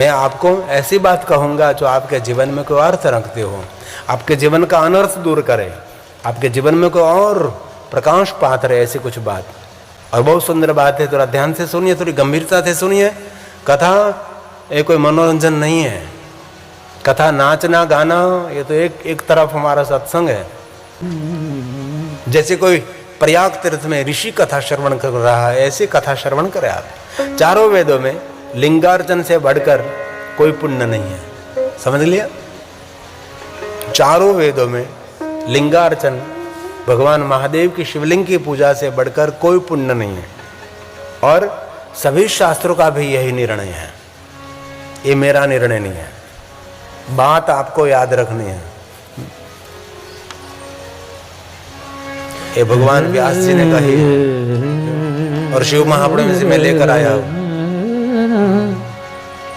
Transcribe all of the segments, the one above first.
मैं आपको ऐसी बात कहूँगा जो आपके जीवन में कोई अर्थ रखते हो, आपके जीवन का अनर्थ दूर करे, आपके जीवन में कोई और प्रकाश पात रहे, ऐसी कुछ बात। और बहुत सुंदर बात है, थोड़ा ध्यान से सुनिए, थोड़ी गंभीरता से सुनिए। कथा ये कोई मनोरंजन नहीं है, कथा नाचना गाना ये तो एक तरफ हमारा सत्संग है। जैसे कोई प्रयाग तीर्थ में ऋषि कथा श्रवण कर रहा है, ऐसी कथा श्रवण करें आप। चारों वेदों में लिंगार्चन से बढ़कर कोई पुण्य नहीं है, समझ लिया। चारों वेदों में लिंगार्चन, भगवान महादेव की शिवलिंग की पूजा से बढ़कर कोई पुण्य नहीं है। और सभी शास्त्रों का भी यही निर्णय है, ये मेरा निर्णय नहीं है, बात आपको याद रखनी है। ये भगवान व्यास जी ने कही और शिव महापुराण से मैं लेकर आया हूं।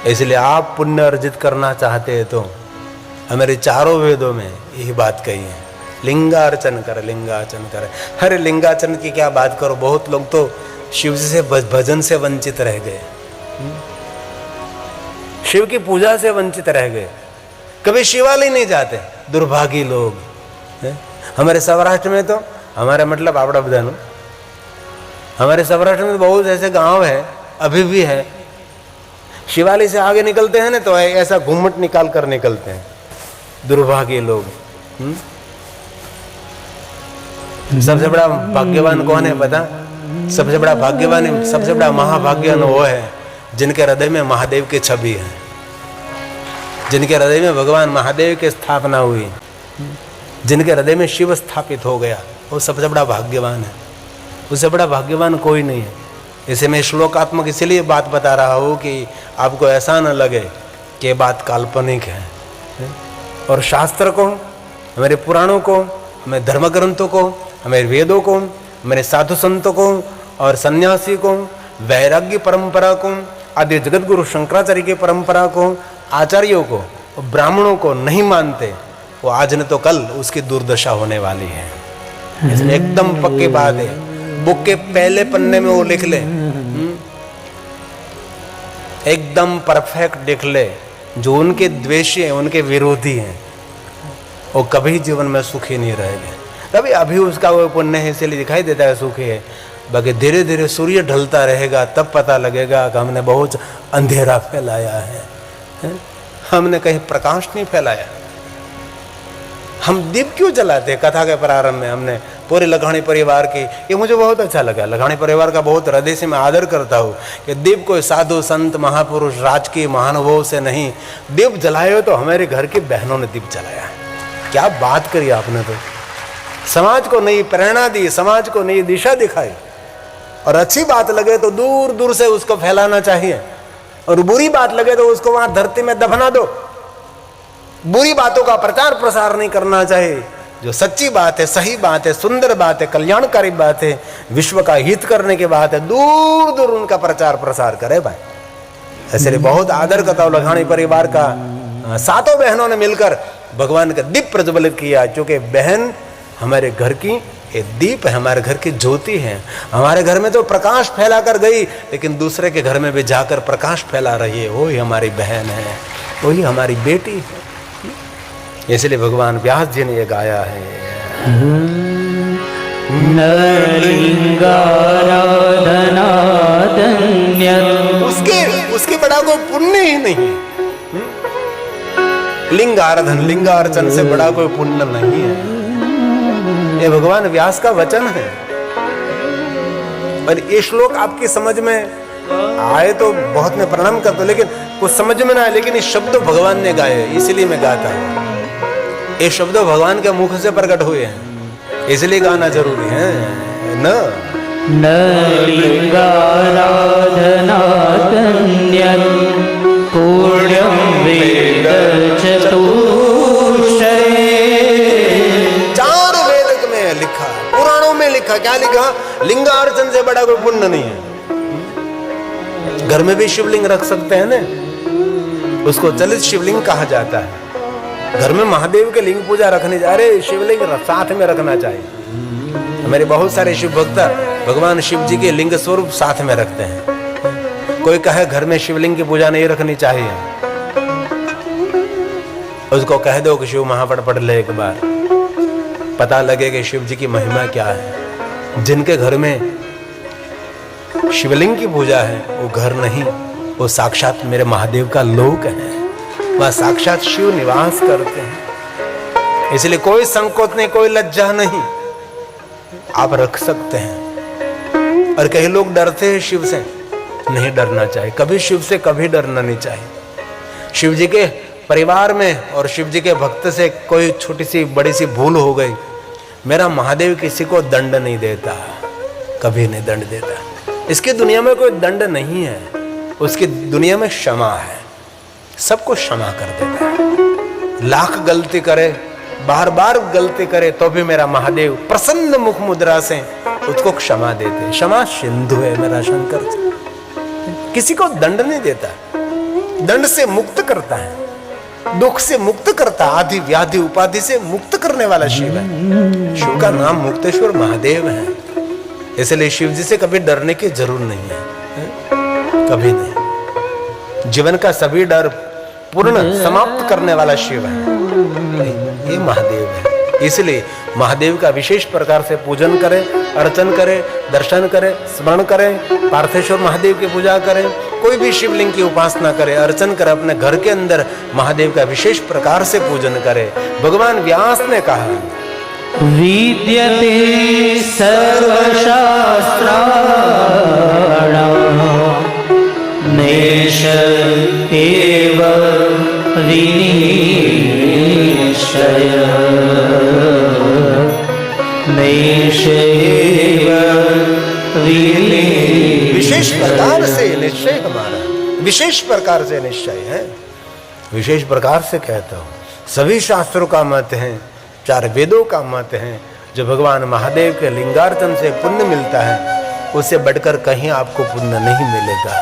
इसलिए आप पुण्य अर्जित करना चाहते हैं तो हमारे चारों वेदों में यही बात कही है, लिंगार्चन कर, लिंगार्चन कर। अरे लिंगार्चन की क्या बात करो, बहुत लोग तो शिव जी से भजन से वंचित रह गए, शिव की पूजा से वंचित रह गए, कभी शिवालय नहीं जाते, दुर्भागी लोग। हमारे सौराष्ट्र में तो, हमारे मतलब आपड़ा बधानु, हमारे सौराष्ट्र में तो बहुत ऐसे गांव है, अभी भी है, शिवालय से आगे निकलते हैं ना तो ऐसा घूमट निकाल कर निकलते हैं, दुर्भागी लोग। सबसे बड़ा भाग्यवान कौन है पता? सबसे बड़ा भाग्यवान, सबसे बड़ा महाभाग्यवान वो है जिनके हृदय में महादेव की छवि है, जिनके हृदय में भगवान महादेव की स्थापना हुई, जिनके हृदय में शिव स्थापित हो गया, वो सबसे बड़ा भाग्यवान है। उससे बड़ा भाग्यवान कोई नहीं है। इसे मैं श्लोकात्मक इसलिए बात बता रहा हूँ कि आपको ऐसा न लगे कि ये बात काल्पनिक है। और शास्त्र को, हमारे पुराणों को, हमारे धर्म ग्रंथों को, हमारे वेदों को, हमारे साधु संतों को और सन्यासी को, वैराग्य परंपरा को, आदि जगत गुरु शंकराचार्य की परंपरा को, आचार्यों को, ब्राह्मणों को नहीं मानते, वो आज न तो कल उसकी दुर्दशा होने वाली है। इसमें एकदम पक्की बात है, बुक के पहले पन्ने में वो लिख ले, एकदम परफेक्ट लिख ले। जो उनके द्वेषी हैं, उनके विरोधी हैं, वो कभी जीवन में सुखी नहीं रहेंगे। तभी अभी उसका वो पुण्य है इसलिए दिखाई देता है सुखी है, बाकी धीरे धीरे सूर्य ढलता रहेगा तब पता लगेगा कि हमने बहुत अंधेरा फैलाया है, हमने कहीं प्रकाश नहीं फैलाया। हम दीप क्यों जलाते? कथा के प्रारंभ में हमने पूरे लखानी परिवार की, ये मुझे बहुत अच्छा लगा, लखानी परिवार का बहुत हृदय से मैं आदर करता हूँ कि दीप कोई साधु संत महापुरुष राजकीय महानुभाव से नहीं, दीप जलाए हो तो हमारे घर की बहनों ने दीप जलाया। क्या बात करी आपने, तो समाज को नई प्रेरणा दी, समाज को नई दिशा दिखाई। और अच्छी बात लगे तो दूर दूर से उसको फैलाना चाहिए, और बुरी बात लगे तो उसको वहां धरती में दफना दो। बुरी बातों का प्रचार प्रसार नहीं करना चाहिए। जो सच्ची बात है, सही बात है, सुंदर बात है, कल्याणकारी बात है, विश्व का हित करने की बात है, दूर दूर उनका प्रचार प्रसार करे भाई। इसलिए बहुत आदर करता हूं लखानी परिवार का, सातों बहनों ने मिलकर भगवान का दीप प्रज्वलित किया, क्योंकि बहन हमारे घर की एक दीप है, हमारे घर की ज्योति है। हमारे घर में तो प्रकाश फैला कर गई, लेकिन दूसरे के घर में भी जाकर प्रकाश फैला रही है, वही हमारी बहन है, वही हमारी बेटी है। इसलिए भगवान व्यास जी ने ये गाया है, उसके बड़ा कोई पुण्य ही नहीं। लिंगाराधन, लिंगार्चन से बड़ा कोई पुण्य नहीं है। ये भगवान व्यास का वचन है। और ये श्लोक आपकी समझ में आए तो बहुत मैं प्रणाम करता हूं, लेकिन कुछ समझ में ना आए, लेकिन ये शब्द भगवान ने गाए, इसलिए मैं गाता हूं। ये शब्द भगवान के मुख से प्रकट हुए हैं, इसलिए गाना जरूरी है न। चार वेद में लिखा, पुराणों में लिखा, क्या लिखा? लिंगार्चन से बड़ा कोई पुण्य नहीं है। घर में भी शिवलिंग रख सकते हैं ना, उसको चलित शिवलिंग कहा जाता है। घर में महादेव के लिंग पूजा रखने जा रहे, शिवलिंग साथ में रखना चाहिए। हमारे बहुत सारे शिव भक्त भगवान शिव जी के लिंग स्वरूप साथ में रखते हैं। कोई कहे घर में शिवलिंग की पूजा नहीं रखनी चाहिए, उसको कह दो कि शिव महापट पढ़ ले एक बार, पता लगे कि शिव जी की महिमा क्या है। जिनके घर में शिवलिंग की पूजा है वो घर नहीं, वो साक्षात मेरे महादेव का लोक है, वह साक्षात शिव निवास करते हैं। इसलिए कोई संकोच नहीं, कोई लज्जा नहीं, आप रख सकते हैं। और कई लोग डरते हैं शिव से, नहीं डरना चाहिए, कभी शिव से कभी डरना नहीं चाहिए। शिव जी के परिवार में और शिव जी के भक्त से कोई छोटी सी बड़ी सी भूल हो गई, मेरा महादेव किसी को दंड नहीं देता, कभी नहीं दंड देता। इसकी दुनिया में कोई दंड नहीं है, उसकी दुनिया में क्षमा है, सबको क्षमा कर देता है। लाख गलती करे, बार बार गलती करे तो भी मेरा महादेव प्रसन्न मुख मुद्रा से उसको क्षमा देते। क्षमा सिंधु है मेरा शंकर, किसी को दंड नहीं देता, दंड से मुक्त करता है, दुख से मुक्त करता, आदि व्याधि उपाधि से मुक्त करने वाला शिव है। शिव का नाम मुक्तेश्वर महादेव है, इसलिए शिव जी से कभी डरने की जरूर नहीं है, कभी नहीं। जीवन का सभी डर पूर्ण समाप्त करने वाला शिव है, ये महादेव है। इसलिए महादेव का विशेष प्रकार से पूजन करें, अर्चन करें, दर्शन करें, स्मरण करें, पार्थेश्वर महादेव की पूजा करें, कोई भी शिवलिंग की उपासना करें, अर्चन करें, अपने घर के अंदर महादेव का विशेष प्रकार से पूजन करें। भगवान व्यास ने कहा, विद्यते सर्वशास्त्राणां नेश एव विनिश्चयः, नेश एव विनिश्चयः। विशेष प्रकार से निश्चय हमारा, विशेष प्रकार से निश्चय है, विशेष प्रकार से कहता हूँ। सभी शास्त्रों का मत है, 4 वेदों का मत है, जो भगवान महादेव के लिंगार्चन से पुण्य मिलता है, उससे बढ़कर कहीं आपको पुण्य नहीं मिलेगा।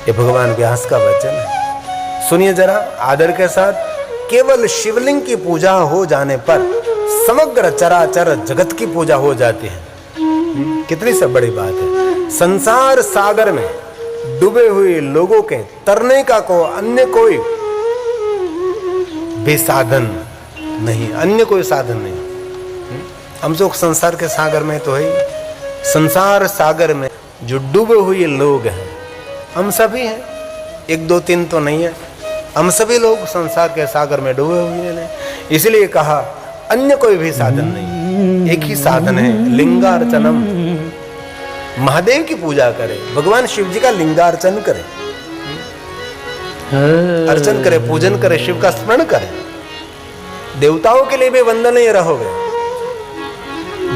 ये भगवान व्यास का वचन है, सुनिए जरा आदर के साथ। केवल शिवलिंग की पूजा हो जाने पर समग्र चराचर जगत की पूजा हो जाती है। कितनी सब बड़ी बात है। संसार सागर में डूबे हुए लोगों के तरने का को अन्य कोई भी साधन नहीं, अन्य कोई साधन नहीं। हम लोग संसार के सागर में तो है, संसार सागर में जो डूबे हुए लोग हैं हम सभी हैं, 1 2 3 तो नहीं है, हम सभी लोग संसार के सागर में डूबे हुए हैं। इसलिए कहा अन्य कोई भी साधन नहीं, एक ही साधन है, लिंगार्चनम। महादेव की पूजा करें, भगवान शिव जी का लिंगार्चन करें, अर्चन करें, पूजन करें, शिव का स्मरण करें। देवताओं के लिए भी वंदनीय रहोगे,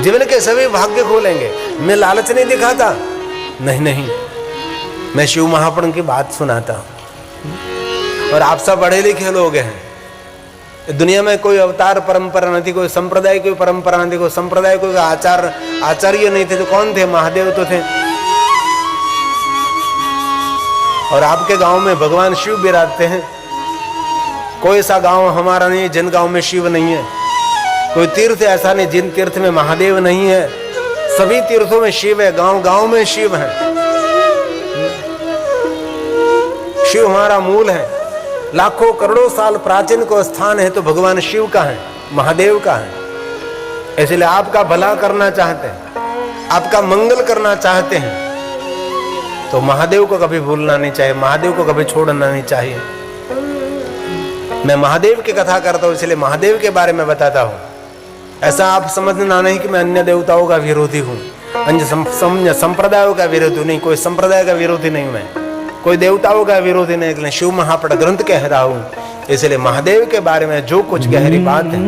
जीवन के सभी भाग्य खोलेंगे। मैं लालच नहीं दिखाता, नहीं नहीं, मैं शिव महापुरुष की बात सुनाता हूं। और आप सब पढ़े लिखे लोग हैं, दुनिया में कोई अवतार परंपरा नहीं थी, कोई संप्रदाय की परंपरा नहीं थी, कोई संप्रदाय कोई आचार्य नहीं थे, तो कौन थे? महादेव तो थे। और आपके गांव में भगवान शिव विराजते हैं। कोई ऐसा गांव हमारा नहीं जिन गांव में शिव नहीं है, कोई तीर्थ ऐसा नहीं जिन तीर्थ में महादेव नहीं है। सभी तीर्थों में शिव है, गांव गांव में शिव है। शिव हमारा मूल है, लाखों करोड़ों साल प्राचीन को स्थान है तो भगवान शिव का है, महादेव का है। इसलिए आपका भला करना चाहते हैं, आपका मंगल करना चाहते हैं, तो महादेव को कभी भूलना नहीं चाहिए, महादेव को कभी छोड़ना नहीं चाहिए। मैं महादेव की कथा करता हूं, इसलिए महादेव के बारे में बताता हूं। ऐसा आप समझना नहीं कि मैं अन्य देवताओं का विरोधी हूं, अन्य संप्रदायों का विरोधी नहीं, कोई संप्रदाय का विरोधी नहीं, मैं कोई देवताओं का विरोधी नहीं, लेकिन शिव महापट ग्रंथ कह रहा हूं। इसलिए महादेव के बारे में जो कुछ गहरी बात है,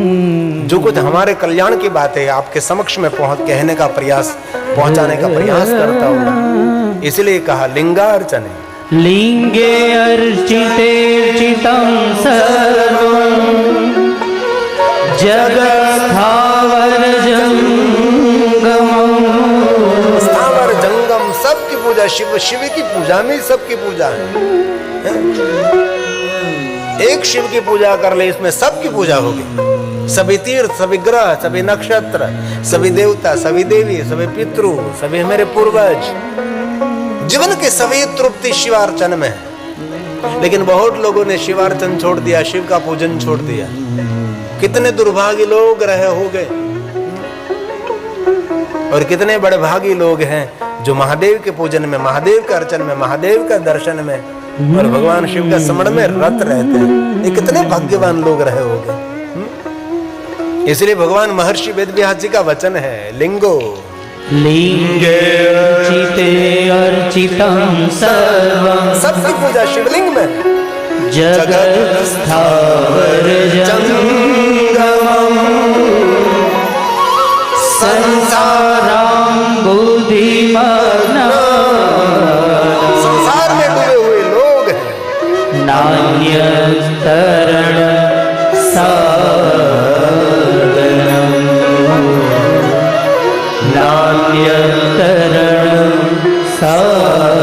जो कुछ हमारे कल्याण की बात है, आपके समक्ष में कहने का प्रयास, पहुंचाने का प्रयास करता हूं। इसलिए कहा लिंगार्चन, लिंगे अर्चितेर्चितं सर्वं जगत्स्थावर जंगमं। स्थावर जंगम सबकी पूजा शिव, शिव की पूजा में सबकी पूजा है। एक शिव की पूजा कर ले, इसमें सबकी पूजा होगी। सभी तीर्थ, सभी ग्रह, सभी नक्षत्र, सभी देवता, सभी देवी, सभी पितृ, सभी हमारे पूर्वज, जीवन की सभी तृप्ति शिवार्चन में है। लेकिन बहुत लोगों ने शिवार्चन छोड़ दिया, शिव का पूजन छोड़ दिया। कितने दुर्भागी लोग रहे हो गए, और कितने बड़े भागी लोग हैं जो महादेव के पूजन में, महादेव के अर्चन में, महादेव का दर्शन में और भगवान शिव का स्मरण में रत रहते हैं। ये कितने भाग्यवान लोग रहे होंगे। इसलिए भगवान महर्षि वेदव्यास जी का वचन है, लिंगो लिंगे अर्चिते अर्चितं सर्वं, सबकी पूजा शिवलिंग में। जगत् स्थावर जंगमं, संसारां बुद्धिमग्नं, संसार में डूबे हुए लोग हैं, नान्यतरण साधनं, नान्यतरण साधनं।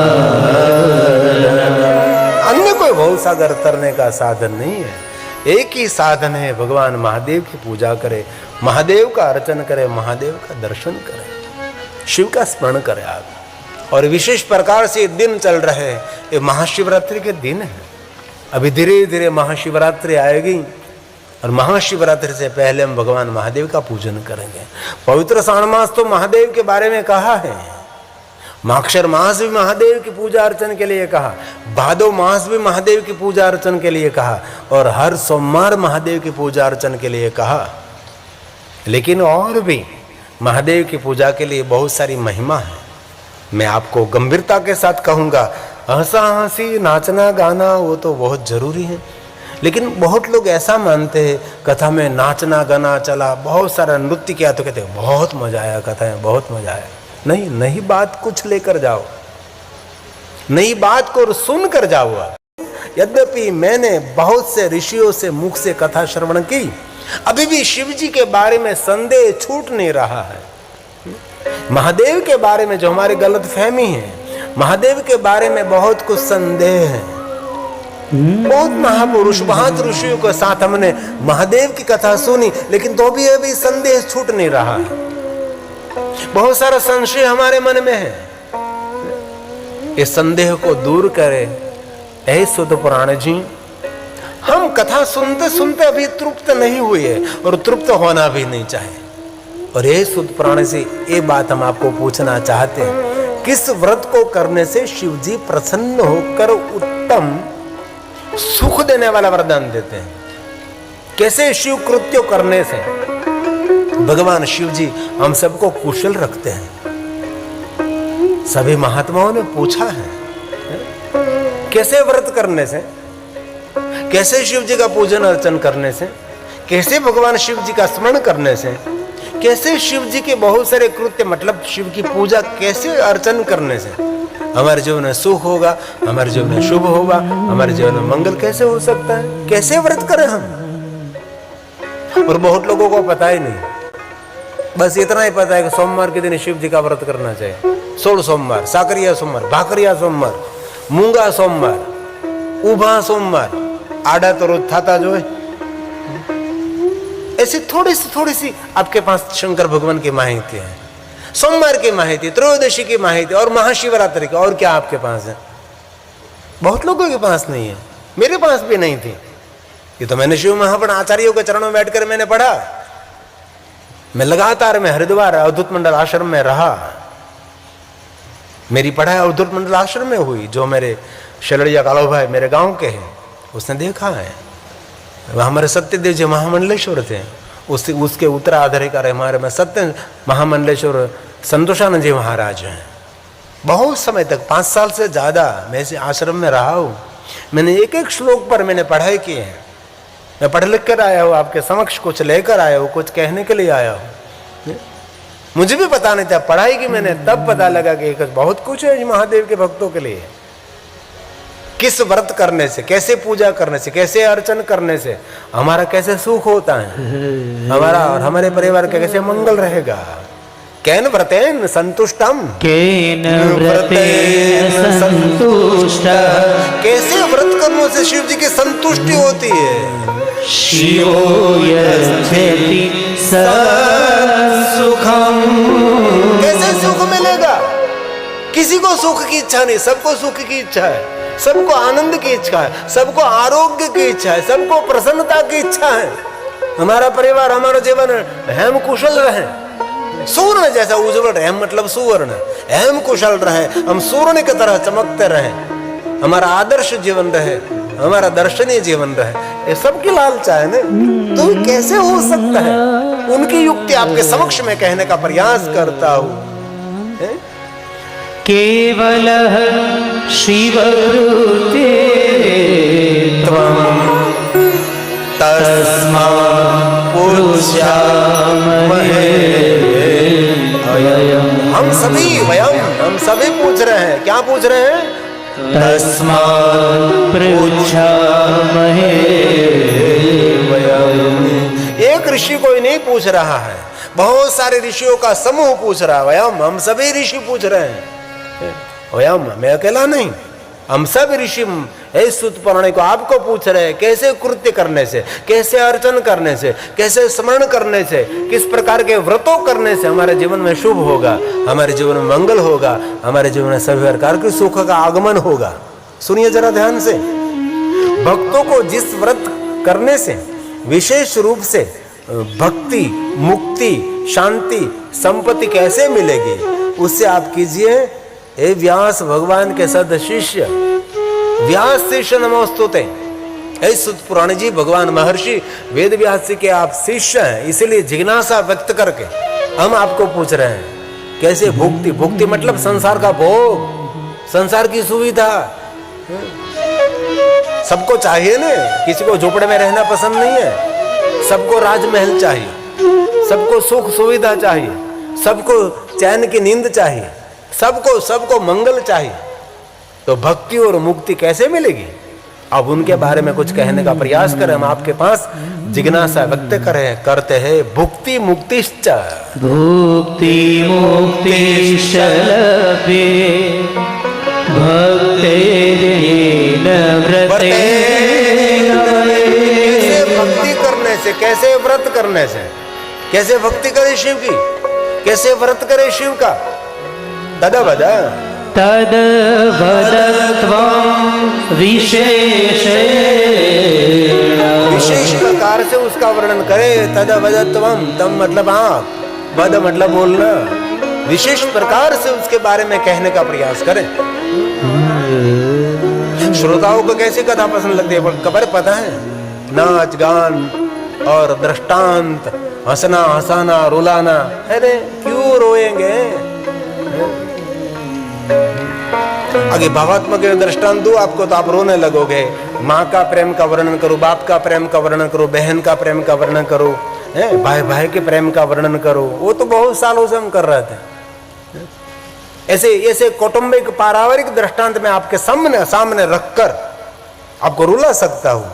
अन्य कोई भव सागर तरने का साधन नहीं है। एक ही साधन है, भगवान महादेव की पूजा करे, महादेव का अर्चन करे, महादेव का दर्शन करे, शिव का स्मरण करे आप। और विशेष प्रकार से दिन चल रहे हैं, ये महाशिवरात्रि के दिन है। अभी धीरे धीरे महाशिवरात्रि आएगी और महाशिवरात्रि से पहले हम भगवान महादेव का पूजन करेंगे। पवित्र श्रावण मास तो महादेव के बारे में कहा है, माक्षर मास भी महादेव की पूजा अर्चन के लिए कहा, भादो मास भी महादेव की पूजा अर्चन के लिए कहा, और हर सोमवार महादेव की पूजा अर्चन के लिए कहा। लेकिन और भी महादेव की पूजा के लिए बहुत सारी महिमा है। मैं आपको गंभीरता के साथ कहूँगा, हंसा हंसी नाचना गाना वो तो बहुत जरूरी है, लेकिन बहुत लोग ऐसा मानते हैं कथा में नाचना गाना चला, बहुत सारा नृत्य किया तो कहते हैं बहुत मजा आया, कथा में बहुत मजा आया। नहीं, नई बात कुछ लेकर जाओ, नई बात को सुन कर जाओ। यद्यपि मैंने बहुत से ऋषियों से मुख से कथा श्रवण की, अभी भी शिव जी के बारे में संदेह छूट नहीं रहा है। महादेव के बारे में जो हमारी गलत फहमी है, महादेव के बारे में बहुत कुछ संदेह है। बहुत महापुरुष महंत ऋषियों के साथ हमने महादेव की कथा सुनी, लेकिन तो भी अभी संदेह छूट नहीं रहा है। बहुत सारा संशय हमारे मन में है। इस संदेह को दूर करें। ऐ सुध पुराण जी, हम कथा सुनते सुनते अभी तृप्त नहीं हुए और तृप्त होना भी नहीं चाहे। और ये सुध पुराण से ये बात हम आपको पूछना चाहते हैं, किस व्रत को करने से शिव जी प्रसन्न होकर उत्तम सुख देने वाला वरदान देते हैं? कैसे शिव कृत्य करने से भगवान शिव जी हम सबको कुशल रखते हैं? सभी महात्माओं ने पूछा है, कैसे व्रत करने से, कैसे शिव जी का पूजन अर्चन करने से, कैसे भगवान शिव जी का स्मरण करने से, कैसे शिव जी के बहुत सारे कृत्य मतलब शिव की पूजा कैसे अर्चन करने से हमारे जीवन में सुख होगा, हमारे जीवन में शुभ होगा, हमारे जीवन में मंगल कैसे हो सकता है? कैसे व्रत करें हम? और बहुत लोगों को पता ही नहीं, बस इतना ही पता है कि सोमवार के दिन शिव जी का व्रत करना चाहिए। 16 सोमवार, साकरिया सोमवार, भाकरिया सोमवार, मूंगा सोमवार, उभा सोमवार, आड़ा तो रोज थाता जो है। ऐसी थोड़ी सी आपके पास शंकर भगवान की माहिती है, सोमवार की माहिती, त्रयोदशी की माहिती और महाशिवरात्रि की। और क्या आपके पास है? बहुत लोगों के पास नहीं है, मेरे पास भी नहीं थी। ये तो मैंने शिव महापण आचार्यों के चरणों में बैठकर मैंने पढ़ा। मैं लगातार मैं हरिद्वार अवधूत मंडल आश्रम में रहा। मेरी पढ़ाई अवधूत मंडल आश्रम में हुई। जो मेरे शलड़िया कालो भाई मेरे गांव के हैं, उसने देखा है। वह हमारे सत्यदेव जी महामंडलेश्वर थे, उसके उत्तराधिकारी हमारे में सत्य महामंडलेश्वर संतोषानंद जी महाराज हैं। बहुत समय तक 5 साल से ज़्यादा मैं इस आश्रम में रहा हूँ। मैंने एक एक श्लोक पर मैंने पढ़ाई की है। मैं पढ़ लिख कर आया हूँ, आपके समक्ष कुछ लेकर आया हूँ, कुछ कहने के लिए आया हूँ। मुझे भी पता नहीं था, पढ़ाई की मैंने तब पता लगा कि बहुत कुछ है महादेव के भक्तों के लिए। किस व्रत करने से, कैसे पूजा करने से, कैसे अर्चन करने से हमारा कैसे सुख होता है, हमारा और हमारे परिवार का कैसे मंगल रहेगा। केन व्रतेन संतुष्टम, केन व्रतेन संतुष्टः, कैसे व्रत करने से शिव जी की संतुष्टि होती है। शिवो यच्छति सत्सुखम्, कैसे सुख मिलेगा, किसी को सुख की इच्छा नहीं, सबको सुख की इच्छा है, सबको आनंद की इच्छा है, सबको आरोग्य की इच्छा है, सबको प्रसन्नता की इच्छा है। हमारा परिवार, हमारा जीवन हेम कुशल रहे, सूर्ण जैसा उज्जवल रहे। हम मतलब सुवर्ण, हेम कुशल रहे, हम सूर्ण की तरह चमकते रहे, हमारा आदर्श जीवन रहे, हमारा दर्शनीय जीवन रहे, ये सबकी लालचा है ना। तो कैसे हो सकता है? उनकी युक्ति आपके समक्ष में कहने का प्रयास करता हूं। केवल शिवकृते त्वं तस्मात् पुरुषामहे अयम्। हम सभी पूछ रहे हैं, क्या पूछ रहे हैं? तस्मात् पृच्छामहे वयम्। एक ऋषि कोई नहीं पूछ रहा है, बहुत सारे ऋषियों का समूह पूछ रहा है। वयम, हम सभी ऋषि पूछ रहे हैं। वयम, मैं अकेला नहीं, हम सब ऋषि इस सुत पुराण को आपको पूछ रहे हैं, कैसे कृत्य करने से, कैसे अर्चन करने से, कैसे स्मरण करने से, किस प्रकार के व्रतों करने से हमारे जीवन में शुभ होगा, हमारे जीवन में मंगल होगा, हमारे जीवन में सभी प्रकार के सुख का आगमन होगा। सुनिए जरा ध्यान से, भक्तों को जिस व्रत करने से विशेष रूप से भक्ति, मुक्ति, शांति, संपत्ति कैसे मिलेगी, उससे आप कीजिए। हे व्यास भगवान के सद शिष्य, व्यास शिष्य नमोस्तुते। हे सुत पुराण जी, भगवान महर्षि वेद व्यास जी के आप शिष्य हैं, इसलिए जिज्ञासा व्यक्त करके हम आपको पूछ रहे हैं कैसे भुक्ति, भुक्ति मतलब संसार का भोग, संसार की सुविधा। सबको चाहिए ना, किसी को झोपड़े में रहना पसंद नहीं है, सबको राजमहल चाहिए, सबको सुख सुविधा चाहिए, सबको चैन की नींद चाहिए, सबको मंगल चाहिए। तो भक्ति और मुक्ति कैसे मिलेगी? अब उनके बारे में कुछ कहने का प्रयास करें, हम आपके पास जिज्ञासा व्यक्त करते हैं। भुक्ति मुक्तिश्च, भुक्ति मुक्तिश्च लभ्ये भक्तेन व्रतेन। कैसे भक्ति करने से, कैसे व्रत करने से, कैसे भक्ति करे शिव की, कैसे व्रत करे शिव का? तदवद विशेष प्रकार से उसका वर्णन करे। तदवदत्वम, तम मतलब आंख, वद मतलब बोलना, विशेष प्रकार से उसके बारे में कहने का प्रयास करें। श्रोताओं को कैसी कथा पसंद लगती है खबर पता है? नाच गान और दृष्टांत, हंसना हंसाना रुलाना। अरे क्यों रोएंगे? आगे भावात्मक दृष्टांत दो आपको तो आप रोने लगोगे। माँ का प्रेम का वर्णन करो, बाप का प्रेम का वर्णन करो, बहन का प्रेम का वर्णन करो, भाई भाई के प्रेम का वर्णन करो। वो तो बहुत सालों से हम कर रहे थे। ऐसे कौटुंबिक पारिवारिक दृष्टांत में आपके सामने रखकर आपको रुला सकता हूँ।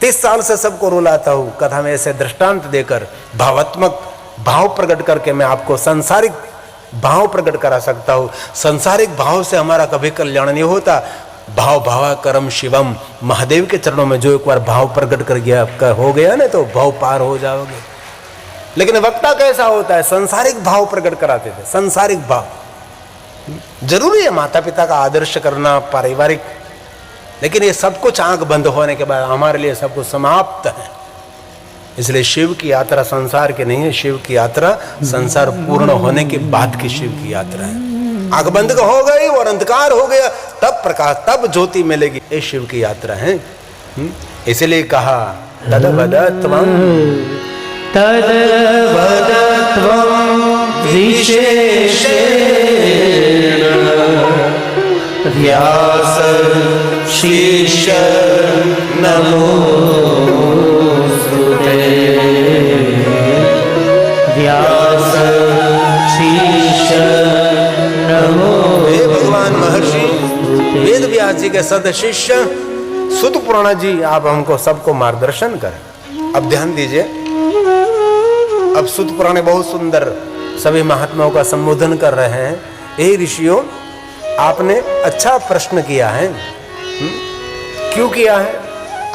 30 साल से सबको रुलाता हूँ कथा में, ऐसे दृष्टांत देकर भावात्मक भाव प्रकट करके मैं आपको सांसारिक भाव प्रकट करा सकता हूँ। सांसारिक भाव से हमारा कभी कल्याण नहीं होता। भाव भावा करम शिवम, महादेव के चरणों में जो एक बार भाव प्रकट कर गया हो गया ना, तो भाव पार हो जाओगे। लेकिन वक्ता कैसा होता है? सांसारिक भाव प्रकट कराते थे। सांसारिक भाव जरूरी है, माता पिता का आदर्श करना, पारिवारिक, लेकिन ये सब कुछ आंख बंद होने के बाद हमारे लिए सब कुछ समाप्त है। इसलिए शिव की यात्रा संसार की नहीं है, शिव की यात्रा संसार पूर्ण होने के बाद की शिव की यात्रा है। आंख बंद हो गई और अंधकार हो गया, तब प्रकाश, तब ज्योति मिलेगी। ये शिव की यात्रा है। इसलिए कहा तदवदत्वं विशेषेण व्यास शिष्य नमोस्तुते। व्यास शिष्य नमो। हे भगवान महर्षि वेद व्यास जी के सद शिष्य सुत पुराण जी, आप हमको सबको मार्गदर्शन करें। अब ध्यान दीजिए, अब सुत पुराण बहुत सुंदर सभी महात्माओं का संबोधन कर रहे हैं। हे ऋषियों, आपने अच्छा प्रश्न किया है। क्यों किया है?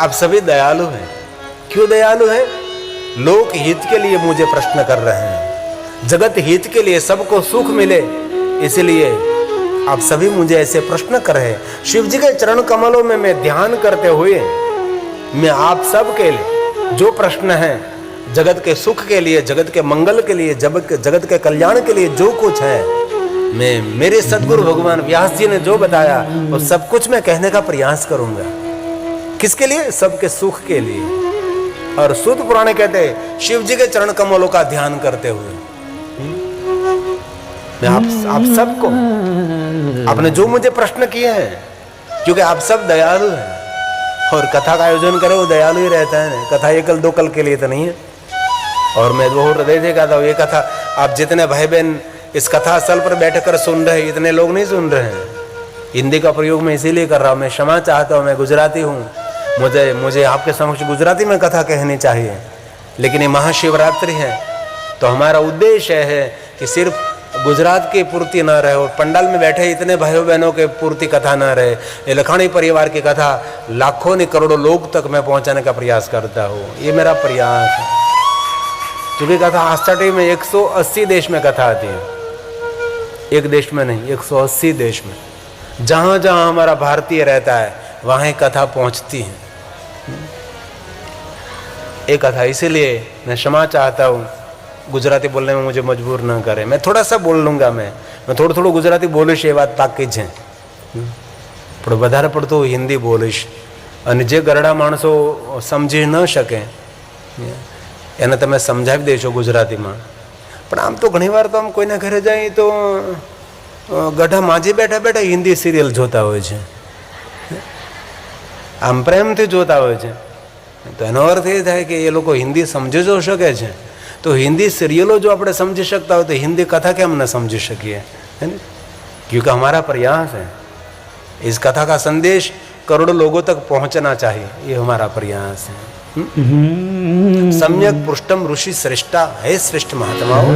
आप सभी दयालु हैं। क्यों दयालु हैं? लोक हित के लिए मुझे प्रश्न कर रहे हैं, जगत हित के लिए, सबको सुख मिले, इसलिए आप सभी मुझे ऐसे प्रश्न कर रहे हैं। शिव जी के चरण कमलों में मैं ध्यान करते हुए मैं आप सब के लिए जो प्रश्न है, जगत के सुख के लिए, जगत के मंगल के लिए, जगत के कल्याण के लिए जो कुछ है, मैं मेरे सदगुरु भगवान व्यास जी ने जो बताया वो सब कुछ मैं कहने का प्रयास करूंगा। किसके लिए? सबके सुख के लिए। और सूत पुराण कहते हैं शिव जी के चरण कमलों का ध्यान करते हुए मैं आप सबको, आपने जो मुझे प्रश्न किए हैं, क्योंकि आप सब दयालु हैं और कथा का आयोजन करे वो दयालु ही रहता है। कथा ये कल दो कल के लिए तो नहीं है। और मैं बहुत हृदय से कहता हूँ, ये कथा आप जितने भाई बहन इस कथा स्थल पर बैठकर सुन रहे हैं, इतने लोग नहीं सुन रहे हैं। हिंदी का प्रयोग मैं इसीलिए कर रहा हूँ, मैं क्षमा चाहता हूँ, मैं गुजराती हूँ, मुझे आपके समक्ष गुजराती में कथा कहनी चाहिए, लेकिन ये महाशिवरात्रि है तो हमारा उद्देश्य है कि सिर्फ गुजरात की पूर्ति ना रहे और पंडाल में बैठे इतने भाइयों बहनों के पूर्ति कथा ना रहे। ये लखानी परिवार की कथा लाखों ने करोड़ों लोग तक मैं पहुंचाने का प्रयास करता हूँ, ये मेरा प्रयास है। क्योंकि कथा आस्था में 180 देश में कथा आती है, एक देश में नहीं, 180 देश में। जहां जहां हमारा भारतीय रहता है वहां ही कथा पहुंचती है। एक कथा, इसीलिए मैं क्षमा चाहता हूँ, गुजराती बोलने में मुझे मजबूर ना करें। मैं थोड़ा सा बोल लूँगा, मैं थोड़ा गुजराती बोलीश એ વાત પાકી છે, પણ વધારે પડતું હિન્દી બોલીશ અને જે ગરડા માણસો સમજી ન શકે એને તમે સમજાવી દેશો ગુજરાતીમાં। પણ આમ તો ઘણીવાર તો આમ કોઈના ઘરે જાય તો ગઢા માજી બેઠા બેઠા હિન્દી સિરિયલ જોતા હોય છે, આમ પ્રેમથી જોતા હોય છે। તો એનો અર્થ એ થાય કે એ લોકો હિન્દી સમજી જો શકે છે तो हिंदी सीरियलों जो આપણે समझी सकता हो तो हिंदी कथा क्या हम न समझी सकिए, है ना? क्योंकि हमारा प्रयास है इस कथा का संदेश करोड़ों लोगों तक पहुंचना चाहिए, ये हमारा प्रयास है। सम्यक पुष्टम ऋषि श्रेष्ठा, है श्रेष्ठ महात्माओं,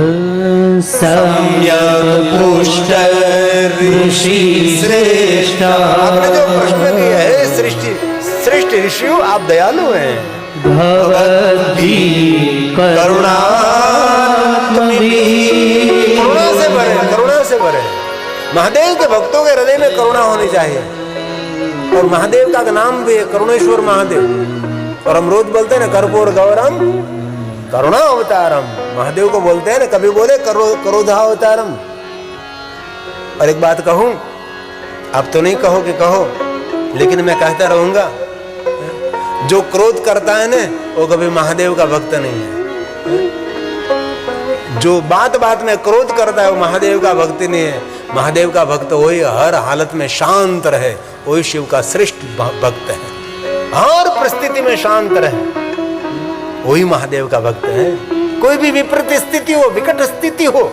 सम्यक पुष्ट ऋषि श्रेष्ठा। आपने जो प्रश्न किया है श्रेष्ठ ऋषियों, आप दयालु हैं, भवद्भी करुणा से भरे। महादेव के भक्तों के हृदय में करुणा होनी चाहिए, और महादेव का नाम भी है करुणेश्वर महादेव। और हम रोज बोलते हैं ना कर्पूर गौरम करुणा अवतारम, महादेव को बोलते हैं ना, कभी बोले क्रोधा अवतारम। और एक बात कहूं, आप तो नहीं कहो कि कहो, लेकिन मैं कहता रहूंगा, जो क्रोध करता है ना वो कभी महादेव का भक्त नहीं है। जो बात बात में क्रोध करता है वो महादेव का भक्त नहीं है। महादेव का भक्त वही हर हालत में शांत रहे, वही शिव का श्रेष्ठ भक्त है। हर परिस्थिति में शांत रहे, वही महादेव का भक्त है। कोई भी विपरीत स्थिति हो, विकट स्थिति हो,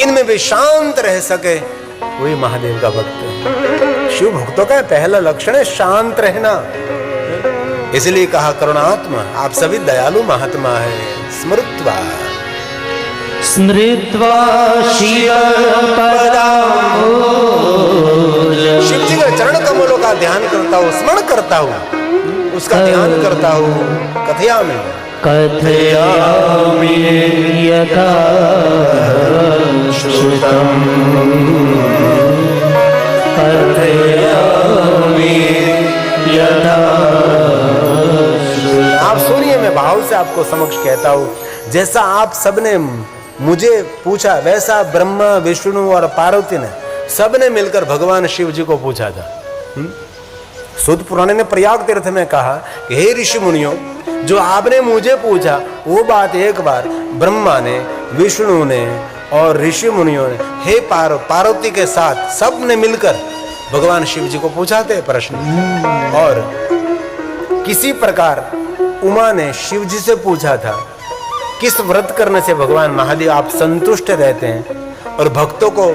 इनमें भी शांत रह सके, वही महादेव का भक्त है। शिव भक्तों का पहला लक्षण है शांत रहना, इसलिए कहा करुणात्मा, आप सभी दयालु महात्मा है। स्मृत्वा शिव पदाम्बोज, शिव जी के चरण कमलों का ध्यान करता हूँ, स्मरण करता हूँ, उसका ध्यान करता हूँ। कथयामि यथा श्रुतम्, कथयामि यथा। आप सुनिए, मैं भाव से आपको समक्ष कहता हूँ, जैसा आप सबने मुझे पूछा वैसा ब्रह्मा विष्णु और पार्वती ने सबने मिलकर भगवान शिव जी को पूछा था। सूत पुराण ने प्रयाग तीर्थ में कहा कि हे ऋषि मुनियों, जो आपने मुझे पूछा वो बात एक बार ब्रह्मा ने, विष्णु ने और ऋषि मुनियों ने, हे पार्वती के साथ सब ने मिलकर भगवान शिव जी को पूछा थे प्रश्न। और किसी प्रकार उमा ने शिव जी से पूछा था, किस व्रत करने से भगवान महादेव आप संतुष्ट रहते हैं और भक्तों को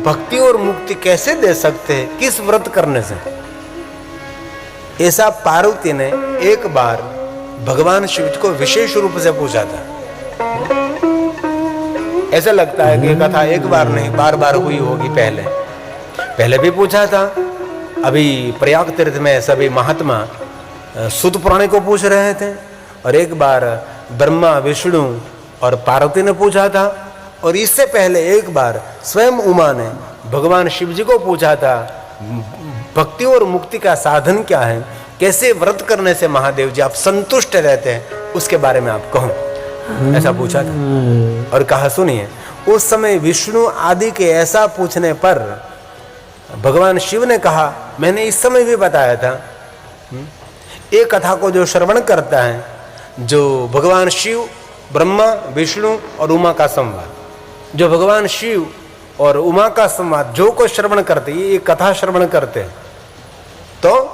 भक्ति और मुक्ति कैसे दे सकते हैं, किस व्रत करने से। ऐसा पार्वती ने एक बार भगवान शिव जी को विशेष रूप से पूछा था। ऐसा लगता है कि कथा एक बार नहीं बार बार हुई होगी, पहले भी पूछा था। अभी प्रयाग तीर्थ में सभी महात्मा सूत पुराण को पूछ रहे थे, और एक बार ब्रह्मा विष्णु और पार्वती ने पूछा था, और इससे पहले एक बार स्वयं उमा ने भगवान शिव जी को पूछा था, भक्ति और मुक्ति का साधन क्या है, कैसे व्रत करने से महादेव जी आप संतुष्ट रहते हैं, उसके बारे में आप कहो, ऐसा पूछा था। और कहा सुनिए, उस समय विष्णु आदि के ऐसा पूछने पर भगवान शिव ने कहा, मैंने इस समय भी बताया था, एक कथा को जो श्रवण करता है, जो भगवान शिव, ब्रह्मा, विष्णु और उमा का संवाद, जो भगवान शिव और उमा का संवाद जो को श्रवण करते, ये कथा श्रवण करते हैं, तो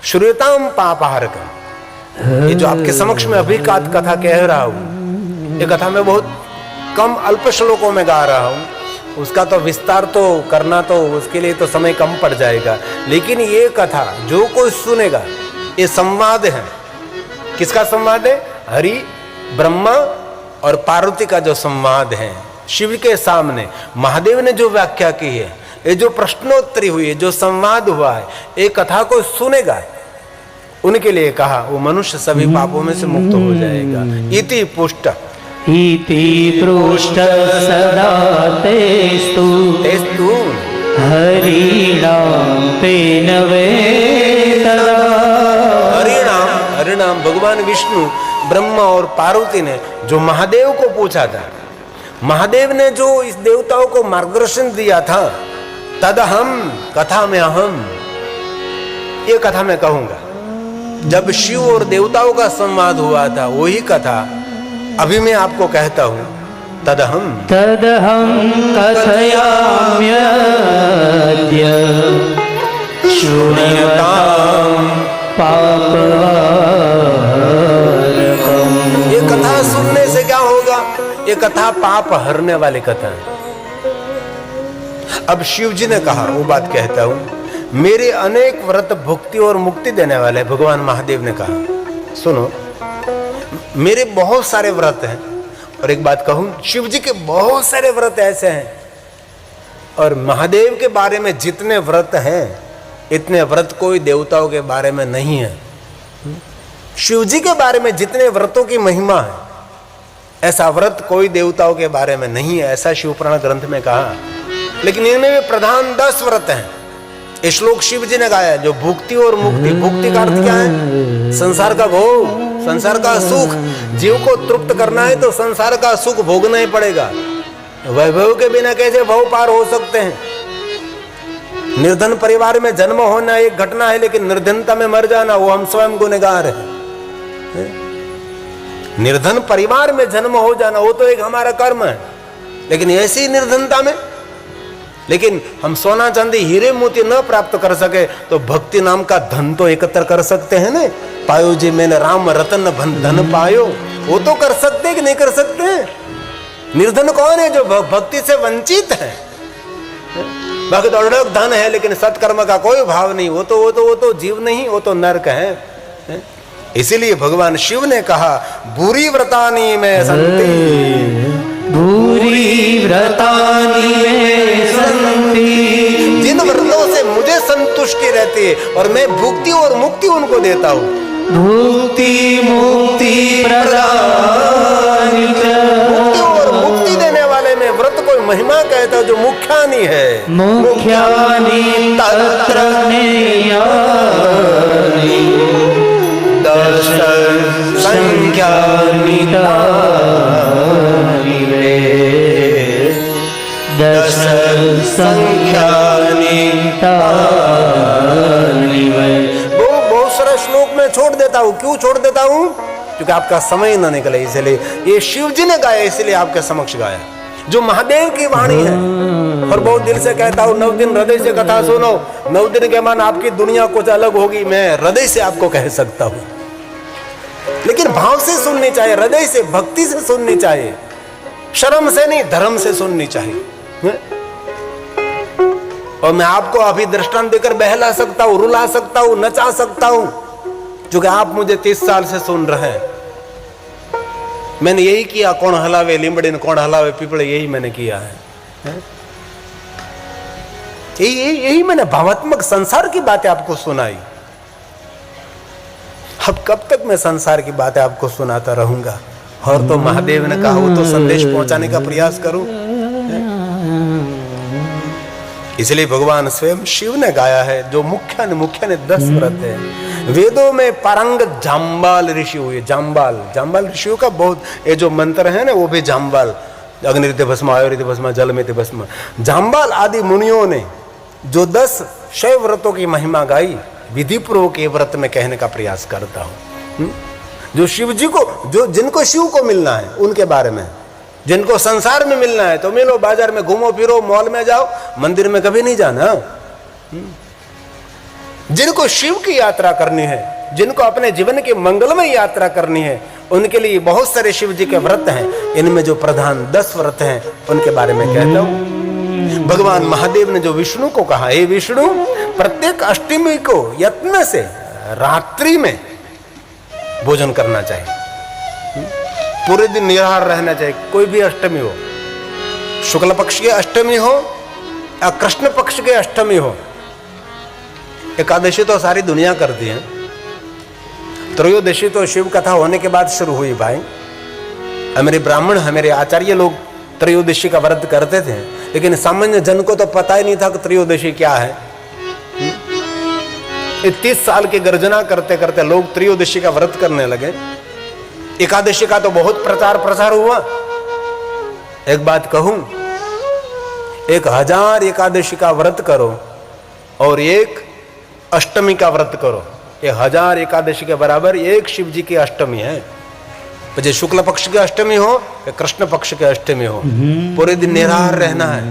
श्रूयताम पापहारकम, ये जो आपके समक्ष में अभी कथा कह रहा हूं, ये कथा मैं बहुत कम अल्प श्लोकों में गा रहा हूं, उसका तो विस्तार तो करना तो उसके लिए तो समय कम पड़ जाएगा, लेकिन ये कथा जो कोई सुनेगा, ये संवाद है। किसका संवाद है? हरि, ब्रह्मा और पार्वती का जो संवाद है शिव के सामने, महादेव ने जो व्याख्या की है, ये जो प्रश्नोत्तरी हुई है, जो संवाद हुआ है, एक कथा को सुनेगा, उनके लिए कहा वो मनुष्य सभी पापों में से मुक्त हो जाएगा। इति पुष्ट इति पृष्ठ सदा तेस्तु हरिणाम पेनवे तदा। हरिणाम भगवान विष्णु, ब्रह्मा और पार्वती ने जो महादेव को पूछा था, महादेव ने जो इस देवताओं को मार्गदर्शन दिया था, तद हम कथा में अहम, ये कथा मैं कहूंगा। जब शिव और देवताओं का संवाद हुआ था, वही कथा अभी मैं आपको कहता हूं। तदहम कथयाम्यद्य शून्यतां पापहारकम्। ये कथा सुनने से क्या होगा? ये कथा पाप हरने वाली कथा है। अब शिव जी ने कहा, वो बात कहता हूं, मेरे अनेक व्रत भुक्ति और मुक्ति देने वाले। भगवान महादेव ने कहा, सुनो, मेरे बहुत सारे व्रत हैं। और एक बात कहूं, शिव जी के बहुत सारे व्रत ऐसे हैं, और महादेव के बारे में जितने व्रत हैं, इतने व्रत कोई देवताओं के बारे में नहीं है। शिव जी के बारे में जितने व्रतों की महिमा है, ऐसा व्रत कोई देवताओं के बारे में नहीं है, ऐसा शिव पुराण ग्रंथ में कहा। लेकिन इनमें भी प्रधान 10 व्रत हैं। ये श्लोक शिव जी ने गाया, जो भुक्ति और मुक्ति। भुक्ति का अर्थ क्या है? संसार का भोग, संसार का सुख। जीव को तृप्त करना है तो संसार का सुख भोगना ही पड़ेगा। वैभव के बिना कैसे भव पार हो सकते हैं? निर्धन परिवार में जन्म होना एक घटना है, लेकिन निर्धनता में मर जाना, वो हम स्वयं गुनहगार हैं। निर्धन परिवार में जन्म हो जाना, वो तो एक हमारा कर्म है, लेकिन ऐसी निर्धनता में, लेकिन हम सोना चांदी हीरे मोती न प्राप्त कर सके तो भक्ति नाम का धन तो एकत्र कर सकते हैं ना। पायो जी मैंने राम रतन धन पायो, वो तो कर सकते हैं कि नहीं कर सकते हैं? निर्धन कौन है? जो भक्ति से वंचित है। बाकी तो अड़क धन है, लेकिन सत्कर्म का कोई भाव नहीं, वो तो जीव नहीं, वो तो नरक है। इसीलिए भगवान शिव ने कहा, बुरी व्रतानी में संति, भूरि व्रतानि मे सन्ति। जिन व्रतों से मुझे संतुष्टि रहती है और मैं भुक्ति और मुक्ति उनको देता हूँ। भुक्ति मुक्ति प्रदानि च। भुक्ति और मुक्ति देने वाले में व्रत कोई महिमा कहता है, जो मुख्यानि है। मुख्यानि तत्र ज्ञेयानि दश संख्यानि तानि वे। दश संख्यानि तानि वे। बहुत सारा श्लोक में छोड़ देता हूँ। क्यों छोड़ देता हूँ? क्योंकि आपका समय न निकले, इसलिए। ये शिव जी ने गाया, इसलिए आपके समक्ष गाया, जो महादेव की वाणी है। और बहुत दिल से कहता हूँ, 9 दिन हृदय से कथा सुनो। 9 दिन के मान आपकी दुनिया कुछ अलग होगी, मैं हृदय से आपको कह सकता हूँ, लेकिन भाव से सुननी चाहिए, हृदय से, भक्ति से सुननी चाहिए, शर्म से नहीं, धर्म से सुननी चाहिए। और मैं आपको अभी दृष्टांत देकर बहला सकता हूं, रुला सकता हूं, नचा सकता हूं, क्योंकि आप मुझे 30 साल से सुन रहे हैं। मैंने यही किया, कौन हलावे लिंबड़िन, कौन हलावे पीपड़े, यही मैंने किया है। यही मैंने भावात्मक संसार की बातें आपको सुनाई। अब कब तक मैं संसार की बातें आपको सुनाता रहूंगा? और तो महादेव ने कहा वो तो संदेश पहुंचाने का प्रयास करूं। इसलिए भगवान स्वयं शिव ने गाया है, जो मुख्य ने 10 व्रत है। वेदों में पारंगत जाम्बाल ऋषि हुए। जाम्बाल ऋषियों का बहुत, ये जो मंत्र है ना वो भी जाम्बाल, अग्निरिते भस्म, आयुरिते भस्म, जल में भस्म, जाम्बाल आदि मुनियों ने जो 10 शैव व्रतों की महिमा गाई, विधि पूर्वक ये व्रत में कहने का प्रयास करता हूं। जो शिव जी को, जो जिनको शिव को मिलना है उनके बारे में, जिनको संसार में मिलना है तो मिलो, बाजार में घूमो फिरो, मॉल में जाओ, मंदिर में कभी नहीं जाना। जिनको शिव की यात्रा करनी है, जिनको अपने जीवन की मंगलमय यात्रा करनी है, उनके लिए बहुत सारे शिव जी के व्रत हैं। इनमें जो प्रधान 10 व्रत हैं उनके बारे में कहता हूं। भगवान महादेव ने जो विष्णु को कहा, हे विष्णु, प्रत्येक अष्टमी को यत्न से रात्रि में भोजन करना चाहिए, पूरे दिन निराहार रहना चाहिए। कोई भी अष्टमी हो, शुक्ल पक्ष की अष्टमी हो या कृष्ण पक्ष की अष्टमी हो, एकादशी तो सारी दुनिया करती है, त्रयोदशी तो शिव कथा होने के बाद शुरू हुई भाई। हमारे ब्राह्मण, हमारे आचार्य लोग त्रयोदशी का व्रत करते थे, लेकिन सामान्य जन को तो पता ही नहीं था कि त्रयोदशी क्या है। 30 साल की गर्जना करते करते लोग त्रयोदशी का व्रत करने लगे। एकादशी का तो बहुत प्रचार प्रसार हुआ। एक बात कहूं, 1000 एकादशी का व्रत करो और एक अष्टमी का व्रत करो, 1000 एकादशी के बराबर एक शिव जी की अष्टमी है। चाहे शुक्ल पक्ष की अष्टमी हो या कृष्ण पक्ष की अष्टमी हो, पूरे दिन निराहार रहना है।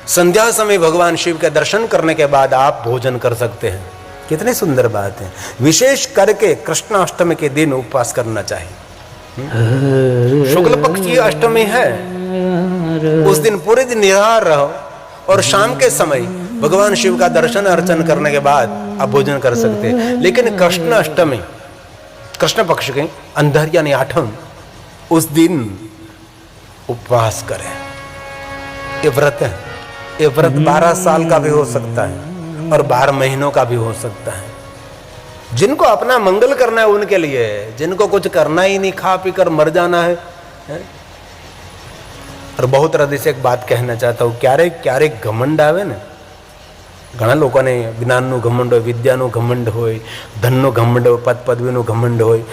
संध्या समय भगवान शिव के दर्शन करने के बाद आप भोजन कर सकते हैं। कितनी सुंदर बात है। विशेष करके कृष्ण अष्टमी के दिन उपवास करना चाहिए। शुक्ल पक्ष की अष्टमी है, उस दिन पूरे दिन निराहार रहो और शाम के समय भगवान शिव का दर्शन अर्चन करने के बाद आप भोजन कर सकते हैं। लेकिन कृष्ण अष्टमी, कृष्ण पक्ष के अंधर यानी 8, उस दिन उपवास करें। ये व्रत है, ये व्रत 12 साल का भी हो सकता है और 12 महीनों का भी हो सकता है। जिनको अपना मंगल करना है उनके लिए, जिनको कुछ करना ही नहीं, खा पी कर मर जाना है। और बहुत हृदय से एक बात कहना चाहता हूँ, क्यारेक घमंड आवे ने, घણા લોકોને જ્ઞાનનું ઘમંડ હોય, વિદ્યાનું ઘમંડ હોય, ધનનું ઘમંડ હોય, પદ પદવીનું ઘમંડ હોય,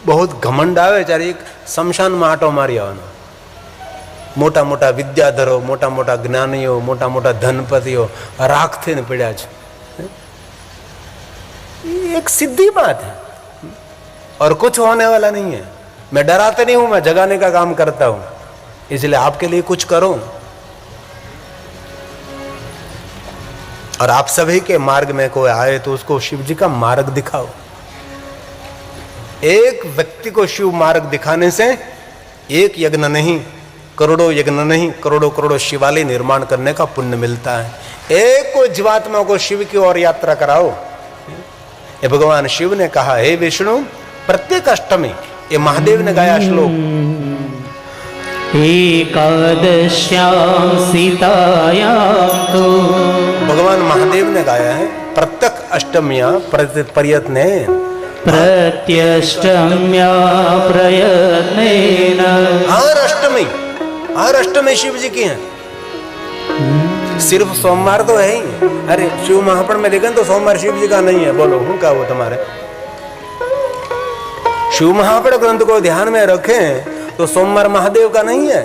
बहुत ઘમંડ આવે ત્યારે એક શમશાનમાં આંટો મારી આવવાનો। મોટા મોટા વિદ્યાધરો, મોટા મોટા જ્ઞાનીઓ, મોટા મોટા ધનપતિઓ રાખ થઈને પડ્યા છે। एक सीधी बात है और कुछ होने वाला नहीं है। मैं डराता नहीं हूं, मैं जगाने का काम करता हूं, इसलिए आपके लिए कुछ करूं और आप सभी के मार्ग में कोई आए तो उसको शिव जी का मार्ग दिखाओ। एक व्यक्ति को शिव मार्ग दिखाने से एक यज्ञ नहीं, करोड़ों यज्ञ नहीं, करोड़ों करोड़ों शिवालय निर्माण करने का पुण्य मिलता है। एक को जीवात्मा को शिव की ओर यात्रा कराओ। ये भगवान शिव ने कहा, हे विष्णु, प्रत्येक अष्टमी, ये महादेव ने गाया श्लोक, एकादश्यां सीतायां तो, भगवान महादेव ने गाया है, प्रत्येक अष्टमियां प्रयत्ने, प्रत्यष्टम्या प्रयत्नेन, हर अष्टमी शिव जी की हैं। सिर्फ सोमवार तो है ही। अरे शिव महापुराण में देखें तो सोमवार शिव जी का नहीं है। बोलो हूं क्या वो तुम्हारे? शिव महापुराण ग्रंथ को ध्यान में रखें तो सोमवार महादेव का नहीं है।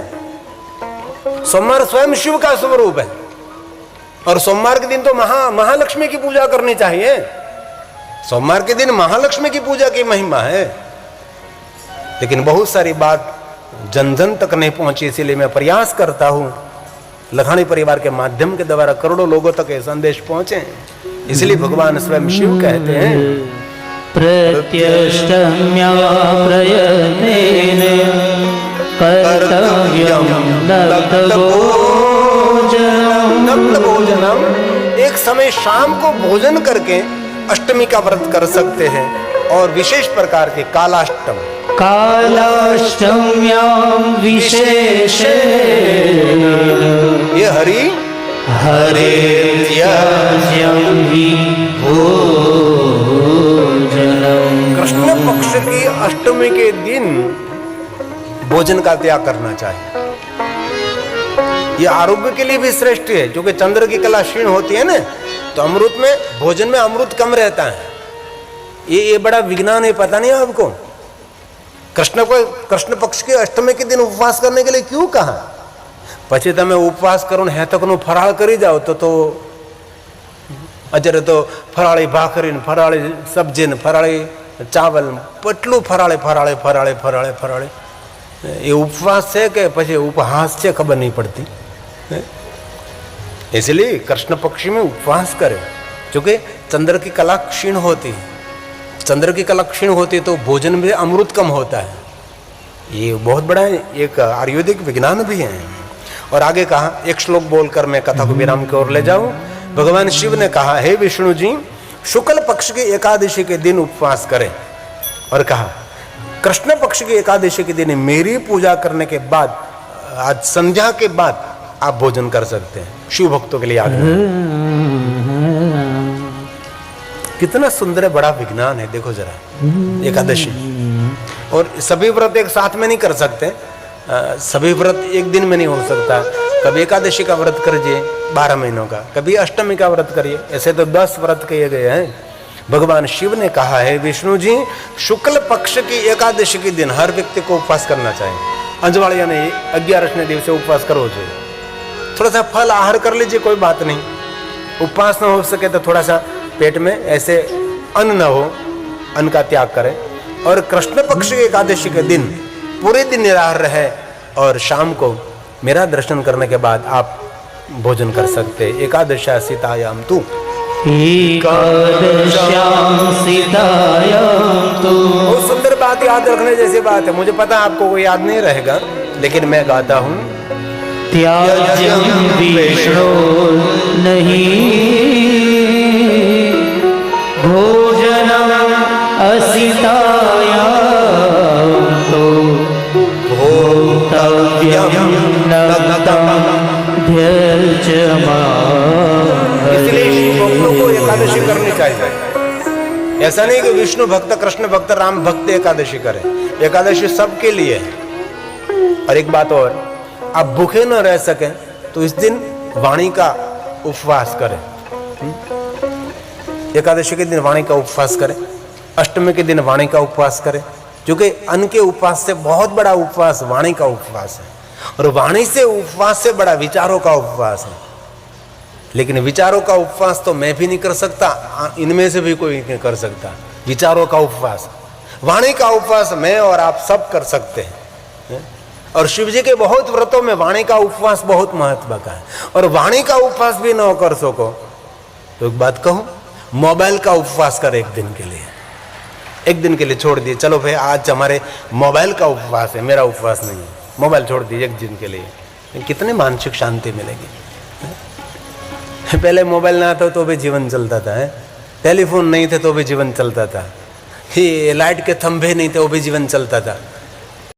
सोमवार स्वयं शिव का स्वरूप है और सोमवार के दिन तो महालक्ष्मी की पूजा करनी चाहिए। सोमवार के दिन महालक्ष्मी की पूजा की महिमा है। लेकिन बहुत सारी बात जन जन तक नहीं पहुंची, इसीलिए मैं प्रयास करता हूं लखानी परिवार के माध्यम के द्वारा करोड़ों लोगों तक ये संदेश पहुंचे। इसलिए भगवान स्वयं शिव कहते हैं, प्रत्यष्टम्या प्रयत्नेन कर्तव्यं भोजनम। एक समय शाम को भोजन करके अष्टमी का व्रत कर सकते हैं। और विशेष प्रकार के कालाष्टम, कालाष्टम्यां विशेषे, ये हरि भोजनम। कृष्ण पक्ष की अष्टमी के दिन भोजन का त्याग करना चाहिए। ये आरोग्य के लिए भी श्रेष्ठ है, क्योंकि चंद्र की कला क्षीण होती है ना, तो अमृत में, भोजन में अमृत कम रहता है। ये बड़ा विज्ञान है, पता नहीं आपको। कृष्ण पक्ष के अष्टमी के दिन उपवास करने के लिए क्यों कहा? પછી તમે ઉપવાસ કરો ને હેતકનું ફરાળ કરી જાઓ તો અત્યારે તો ફરાળી ભાખરી ને ફરાળી સબ્જી ને ફરાળી ચાવલ, કેટલું ફરાળે ફરાળે ફરાળે ફરાળે ફરાળે। એ ઉપવાસ છે કે પછી ઉપહાસ છે ખબર नहीं पड़ती। इसलिए कृष्ण पक्ष में उपवास करे, क्योंकि चंद्र की कला क्षीण होती है। चंद्र की कला क्षीण होती है तो भोजन में अमृत कम होता है। ये बहुत बड़ा एक आयुर्वेदिक विज्ञान भी है। और आगे कहा, एक श्लोक बोलकर मैं कथा को विराम की ओर ले जाऊं। भगवान शिव ने कहा, हे विष्णु जी, शुक्ल पक्ष की एकादशी के दिन उपवास करें। और कहा, कृष्ण पक्ष की एकादशी के दिन मेरी पूजा करने के बाद, आज संध्या के बाद आप भोजन कर सकते हैं। शिव भक्तों के लिए आग्रह। कितना सुंदर है, बड़ा विज्ञान है। देखो जरा, एकादशी और सभी व्रत एक साथ में नहीं कर सकते। सभी व्रत एक दिन में नहीं हो सकता। कभी एकादशी का व्रत करिए 12 महीनों का, कभी अष्टमी का व्रत करिए। ऐसे तो 10 व्रत किए गए हैं। भगवान शिव ने कहा है, विष्णु जी, शुक्ल पक्ष की एकादशी के दिन हर व्यक्ति को उपवास करना चाहिए। अंजवाड़िया ने 11 दिवस उपवास करो जो, थोड़ा सा फल आहार कर लीजिए, कोई बात नहीं। उपवास न हो सके तो थोड़ा सा पेट में ऐसे अन्न न हो, अन्न का त्याग करें। और कृष्ण पक्ष की एकादशी के दिन पूरे दिन निराहार रहे और शाम को मेरा दर्शन करने के बाद आप भोजन कर सकते। एकादशा सीतायाम तू, एकादश्याम सीतायाम तू। बहुत सुंदर बात, याद रखने जैसी बात है। मुझे पता आपको वो याद नहीं रहेगा, लेकिन मैं गाता हूँ। त्याज्यम विष्णु नहीं भोजनम असितायाम तो भोक्तव्यम नक्तम ध्यर्चमा। इसलिए भक्तों को एकादशी करनी चाहिए। ऐसा नहीं कि विष्णु भक्त, कृष्ण भक्त, राम भक्त एकादशी करें। एकादशी सबके लिए है। और एक बात और, आप भूखे न रह सके तो इस दिन वाणी का उपवास करें। एकादशी के दिन वाणी का उपवास करें, अष्टमी के दिन वाणी का उपवास करें, क्योंकि अन्न के उपवास से बहुत बड़ा उपवास वाणी का उपवास है। और वाणी से उपवास से बड़ा विचारों का उपवास है। लेकिन विचारों का उपवास तो मैं भी नहीं कर सकता, इनमें से भी कोई नहीं कर सकता। विचारों का उपवास, वाणी का उपवास मैं और आप सब कर सकते हैं। और शिव जी के बहुत व्रतों में वाणी का उपवास बहुत महत्व का है। और वाणी का उपवास भी न कर सको तो एक बात कहूं, मोबाइल का उपवास कर एक दिन के लिए। एक दिन के लिए छोड़ दिए, चलो भाई आज हमारे मोबाइल का उपवास है, मेरा उपवास नहीं है। मोबाइल छोड़ दिए एक दिन के लिए, कितनी मानसिक शांति मिलेगी। पहले मोबाइल ना था तो भी जीवन चलता था, टेलीफोन नहीं थे तो भी जीवन चलता था, ये लाइट के थंभे नहीं थे वो भी जीवन चलता था।